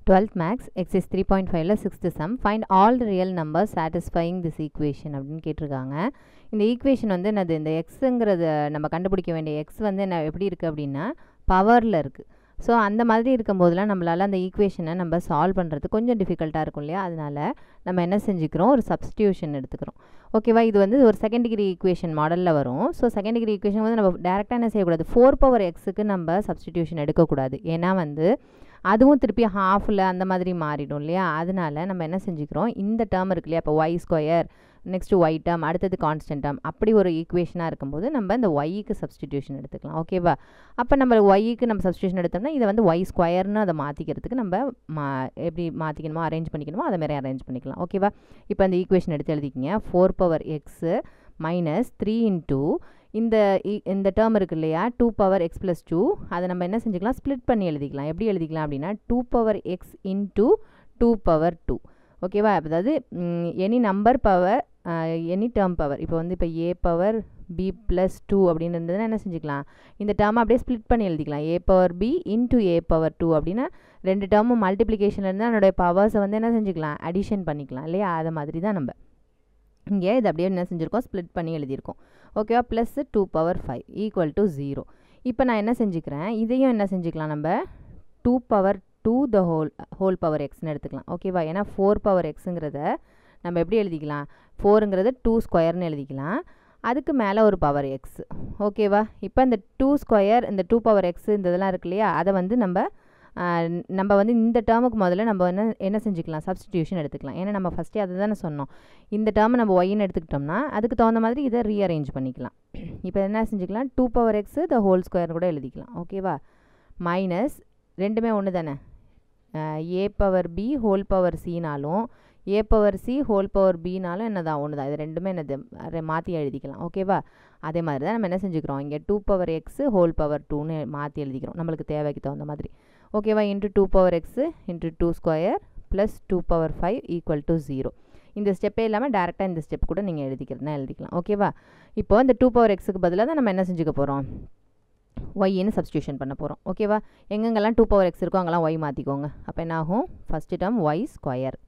12th max exercise 3.5ல 6th sum find all the real numbers satisfying this equation அப்படின்னு கேட்டிருக்காங்க. இந்த equation வந்து என்னது, இந்த எக்ஸுங்கிறது நம்ம கண்டுபிடிக்க வேண்டிய எக்ஸ் வந்து என்ன எப்படி இருக்குது அப்படின்னா பவரில் இருக்குது. ஸோ அந்த மாதிரி இருக்கும்போதெல்லாம் நம்மளால் அந்த ஈக்குவேஷனை நம்ம சால்வ் பண்ணுறது கொஞ்சம் டிஃபிகல்ட்டாக இருக்கும் இல்லையா, அதனால் நம்ம என்ன செஞ்சுக்கிறோம், ஒரு சப்ஸ்டியூஷன் எடுத்துக்கிறோம். ஓகேவா, இது வந்து ஒரு செகண்ட் டிகிரி ஈக்குவேஷன் மாடலில் வரும். ஸோ செகண்ட் டிகிரி ஈக்குவேஷன் வந்து நம்ம டேரெக்டாக என்ன செய்யக்கூடாது, 4 பவர் எக்ஸுக்கு நம்ம சப்ஸ்டியூஷன் எடுக்கக்கூடாது. ஏன்னா வந்து அதுவும் திருப்பி ஹாஃபில் அந்த மாதிரி மாறிடும் இல்லையா, அதனால நம்ம என்ன செஞ்சுக்கிறோம், இந்த டேர்ம் இருக்கு இல்லையா, இப்போ y square next y term அடுத்தது கான்ஸ்டன்ட் டேர்ம் அப்படி ஒரு ஈக்குவேஷனாக இருக்கும்போது நம்ம இந்த ஒய்க்கு சப்ஸ்டியூஷன் எடுத்துக்கலாம். ஓகேவா, அப்போ நம்ம ஒய்க்கு நம்ம சப்ஸ்டியூஷன் எடுத்தோம்னா இதை வந்து ஒய் ஸ்கொயர்னு அதை மாற்றிக்கிறதுக்கு நம்ம எப்படி மாற்றிக்கணுமோ அரேஞ்ச் பண்ணிக்கணுமோ அதை மாதிரி அரேஞ்ச் பண்ணிக்கலாம். ஓகேவா, இப்போ அந்த ஈக்குவேஷன் எடுத்து எழுதிக்கிங்க. 4 பவர் எக்ஸு மைனஸ் 3 இன்டூ இந்த டேர்ம் இருக்குது இல்லையா 2 பவர் எக்ஸ் ப்ளஸ் 2, அதை நம்ம என்ன செஞ்சுக்கலாம், ஸ்ப்ளிட் பண்ணி எழுதிக்கலாம். எப்படி எழுதிக்கலாம் அப்படின்னா 2 பவர் எக்ஸ் இன்டூ 2 பவர் 2. ஓகேவா, அதாவது any number power any term power, இப்போ வந்து இப்போ ஏ பவர் பி ப்ளஸ் 2 அப்படின்னு இருந்ததுன்னா என்ன செஞ்சுக்கலாம், இந்த டேர்மை அப்படியே ஸ்ப்ளிட் பண்ணி எழுதிக்கலாம். A power B into a power 2 அப்படின்னா ரெண்டு டேர்மும் மல்டிப்ளிகேஷனில் இருந்தால் அதனுடைய பவர்ஸை வந்து என்ன செஞ்சுக்கலாம், அடிஷன் பண்ணிக்கலாம் இல்லையா, அதை மாதிரி தான் நம்ம இங்கே இது அப்படியே என்ன செஞ்சுருக்கோம், ஸ்ப்ளிட் பண்ணி எழுதியிருக்கோம். ஓகேவா, ப்ளஸ் 2 பவர் 5 ஈக்குவல் டு 0. இப்போ நான் என்ன செஞ்சுக்கிறேன், இதையும் என்ன செஞ்சுக்கலாம், நம்ம 2 பவர் 2 த ஹோல் பவர் எக்ஸ்னு எடுத்துக்கலாம். ஓகேவா, ஏன்னா 4 பவர் எக்ஸுங்கிறத நம்ம எப்படி எழுதிக்கலாம், 4ங்கிறத 2 ஸ்கொயர்னு எழுதிக்கலாம், அதுக்கு மேலே ஒரு பவர் எக்ஸ். ஓகேவா, இப்போ இந்த 2 ஸ்கொயர் இந்த 2 பவர் எக்ஸ் இந்த இதெல்லாம் இருக்கு இல்லையா, அதை வந்து நம்ம வந்து இந்த டேர்முக்கு முதல்ல நம்ம என்ன செஞ்சுக்கலாம், சப்ஸ்டியூஷன் எடுத்துக்கலாம். ஏன்னா நம்ம ஃபஸ்ட்டே அதை தானே சொன்னோம், இந்த டேர்மை நம்ம ஒய்ன்னு எடுத்துக்கிட்டோம்னா அதுக்கு தகுந்த மாதிரி இதை ரீஅரேஞ்ச் பண்ணிக்கலாம். இப்போ என்ன செஞ்சுக்கலாம், 2 power x the whole square கூட எழுதிக்கலாம். ஓகேவா, மைனஸ் ரெண்டுமே ஒன்று தானே, a power B whole power சினாலும் a power C whole power பினாலும் என்ன தான் ஒன்று தான், இது ரெண்டுமே என்னது மாற்றி எழுதிக்கலாம். ஓகேவா, அதே மாதிரி தான் நம்ம என்ன செஞ்சுக்கிறோம், இங்கே 2 பவர் எக்ஸு ஹோல் பவர் 2ன்னு மாற்றி எழுதிக்கிறோம் நம்மளுக்கு தேவைக்கு தகுந்த மாதிரி. ஓகேவா, into 2 power x into 2 square plus 2 power 5 equal to 0. இந்த ஸ்டெப்பே இல்லாமல் டேரெக்டாக இந்த ஸ்டெப் கூட நீங்கள் எழுதிக்கிறதுனா எழுதிக்கலாம். ஓகேவா, இப்போ இந்த 2 பவர் எக்ஸுக்கு பதிலாக தான் நம்ம என்ன செஞ்சுக்க போகிறோம், ஒய்ன்னு சப்ஸ்டியூஷன் பண்ண போகிறோம். ஓகேவா, எங்கெங்கெல்லாம் 2 பவர் எக்ஸ் இருக்கோ அங்கெல்லாம் ஒய் மாற்றிக்கோங்க. அப்போ என்ன ஆகும், ஃபஸ்ட்டு டேர்ம் ஒய் ஸ்கொயர்,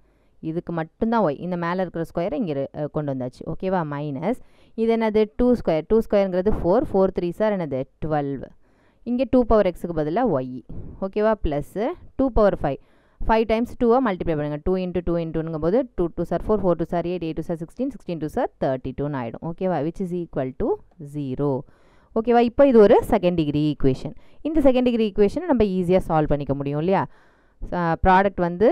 இதுக்கு மட்டும்தான் ஒய், இந்த மேலே இருக்கிற ஸ்கொயரை இங்கே கொண்டு வந்தாச்சு. ஓகேவா, மைனஸ் இது என்னது 2 ஸ்கொயர், 2 ஸ்கொயருங்கிறது 4, 4 3 சார் என்னது 12, இங்கே 2 பவர் எக்ஸுக்கு பதிலாக ஒய். ஓகேவா, ப்ளஸ்ஸு 2 பவர் 5, 5 டைம்ஸ் 2 மல்டிப்ளை பண்ணுங்கள், 2 இன்ட்டு 2 இன்ட்டுங்கும் போது 2 2 சார் 4, 4 2 சார் 8, 8 2 சார் 16, 16 2 சார் 32ன்னு ஆகிடும். ஓகேவா, விச் இஸ் ஈக்குவல் டு 0. ஓகேவா, இப்போ இது ஒரு செகண்ட் டிகிரி ஈக்குவேஷன். இந்த செகண்ட் டிகிரி ஈக்குவேஷனை நம்ம ஈஸியாக சால்வ் பண்ணிக்க முடியும் இல்லையா. ப்ராடக்ட் வந்து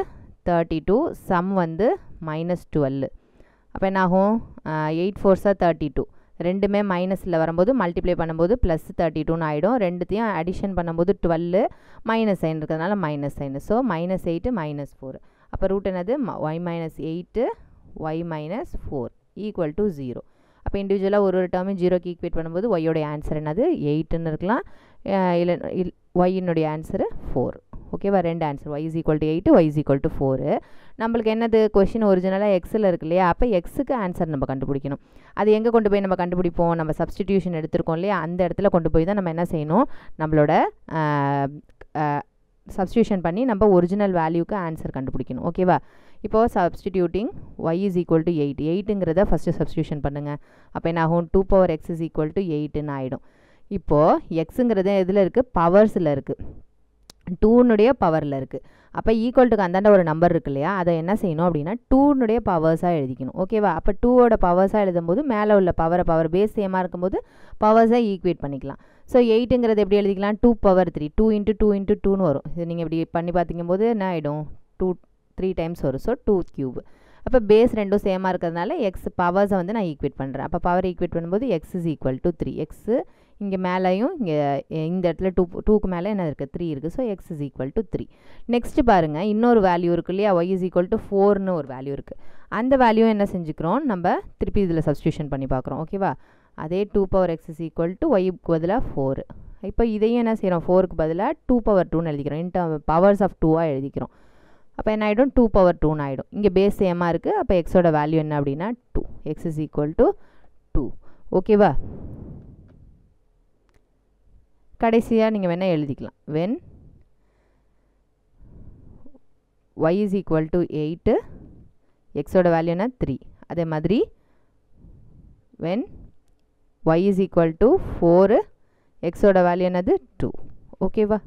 32, சம் வந்து -12. அப்போ என்ன ஆகும், 8 4 சார் 32, ரெண்டுமே மைனஸில் வரும்போது மல்டிப்ளை பண்ணும்போது ப்ளஸ் 32ன்னு ஆகிடும். ரெண்டுத்தையும் அடிஷன் பண்ணும்போது 12 மைனஸ் சைன் இருக்கிறதுனால மைனஸ் சைன், ஸோ -8 -4. அப்போ ரூட் என்னது, y -8 y -4 ஈக்குவல் டு 0. அப்போ இண்டிவிஜுவலாக ஒரு டேர்மையும் 0க்கு ஈக்குவேட் பண்ணும்போது ஒய்யோடைய ஆன்சர் என்னது 8ன்னு இருக்கலாம், இல்லை ஒய்யினுடைய ஆன்சரு 4. ஓகேவா, ரெண்டு answer, y is equal to 8 y is equal to 4. நம்மளுக்கு என்னது கொஷின் ஒரிஜினலாக எக்ஸில் இருக்கு இல்லையா, அப்போ எக்ஸுக்கு ஆன்சர் நம்ம கண்டுபிடிக்கணும். அது எங்கே கொண்டு போய் நம்ம கண்டுபிடிப்போம், நம்ம சப்ஸ்டிடியூஷன் எடுத்திருக்கோம் இல்லையா, அந்த இடத்துல கொண்டு போய் தான் நம்ம என்ன செய்யணும், நம்மளோட சப்ஸ்டியூஷன் பண்ணி நம்ம ஒரிஜினல் வேல்யூக்கு ஆன்சர் கண்டுபிடிக்கணும். ஓகேவா, இப்போது substituting y is equal to 8, 8ங்கிறத ஃபஸ்ட்டு சப்ஸ்டியூஷன் பண்ணுங்கள். அப்போ என்ன ஆகும், 2 power x is equal to 8ன்னு ஆகிடும். இப்போது எக்ஸுங்கிறது எதில் இருக்குது, பவர்ஸில் இருக்குது, 2னுடைய பவரில் இருக்குது. அப்போ ஈக்குவல்ட்டுக்கு அந்தாண்ட ஒரு நம்பர் இருக்கு இல்லையா, அதை என்ன செய்யணும் அப்படின்னா 2னுடைய பவர்ஸாக எழுதிக்கணும். ஓகேவா, அப்போ 2ஓட பவர்ஸாக எழுதும்போது மேலே உள்ள பவர் பேஸ் சேமாக இருக்கும்போது பவர்ஸை ஈக்குவேட் பண்ணிக்கலாம். ஸோ 8ங்கிறது எப்படி எழுதிக்கலாம், 2 பவர் 3, 2 இன்ட்டு 2 இன்ட்டு 2ன்னு வரும். இது நீங்கள் இப்படி பண்ணி பார்த்திங்கும்போது என்ன ஆகிடும், 2 3 டைம்ஸ் வரும், ஸோ 2 கியூப். அப்போ பேஸ் ரெண்டும் சேமாக இருக்கிறதுனால எக்ஸ் பவர்ஸை வந்து நான் ஈக்குவேட் பண்ணுறேன். அப்போ பவர் ஈக்குவேட் பண்ணும்போது X is equal to 3, x இங்கே மேலேயும் இங்கே இந்த இடத்துல 2க்கு மேலே என்ன இருக்குது 3 இருக்குது, so X is equal to 3. Next பாருங்கள், இன்னொரு வேல்யூ இருக்குது இல்லையா, ஒய் இஸ் ஈக்குவல் டு 4ன்னு ஒரு வேல்யூ இருக்குது. அந்த வேல்யூ என்ன செஞ்சுக்கிறோம், நம்ம திருப்பி இதில் சப்ஸ்டியூஷன் பண்ணி பார்க்குறோம். ஓகேவா, அதே 2 power x is equal to ஒய்க்கு பதிலாக 4. இப்போ இதையும் என்ன செய்கிறோம், 4க்கு பதிலாக 2 பவர் 2ன்னு எழுதிக்கிறோம், இன்ட்டு பவர்ஸ் ஆஃப் 2ஆக எழுதிக்கிறோம். அப்போ என்ன ஆகிடும், 2 பவர் 2ன்னு ஆகிடும். இங்கே பேஸ் சேமாக இருக்குது, அப்போ எக்ஸோட வேல்யூ என்ன அப்படின்னா 2, எக்ஸ் இஸ் ஈக்குவல் டு 2. ஓகேவா, கடைசியாக நீங்கள் வேணால் எழுதிக்கலாம், when y is equal to 8, xோட வேல்யூ என்ன 3. அதே மாதிரி when y is equal to 4, xோட value என்னது 2. ஓகேவா?